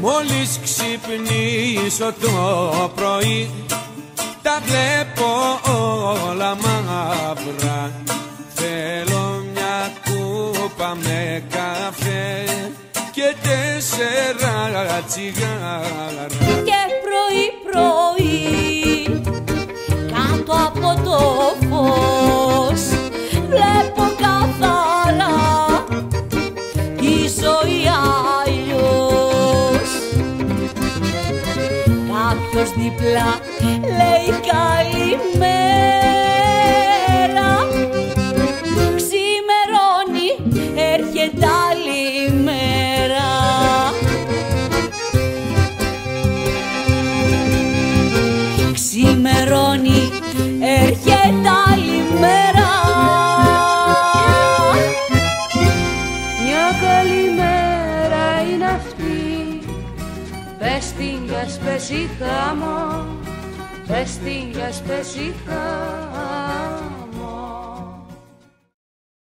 Μόλις ξυπνήσω το πρωί, τα βλέπω όλα μαύρα. Θέλω μια κούπα με καφέ και 4 τσιγάρα. Και πρωί-πρωί κάτω από το φως βλέπω καθαρά τη ζωή αλλιώς. Κάποιος δίπλα λέει καλημέρα, ξημερώνει, έρχεται άλλη μέρα. Ξημερώνει, έρχεται άλλη μέρα. Μια καλημέρα είναι αυτή, πες την κι ας πες είχα, πες την κι ας πες είχα.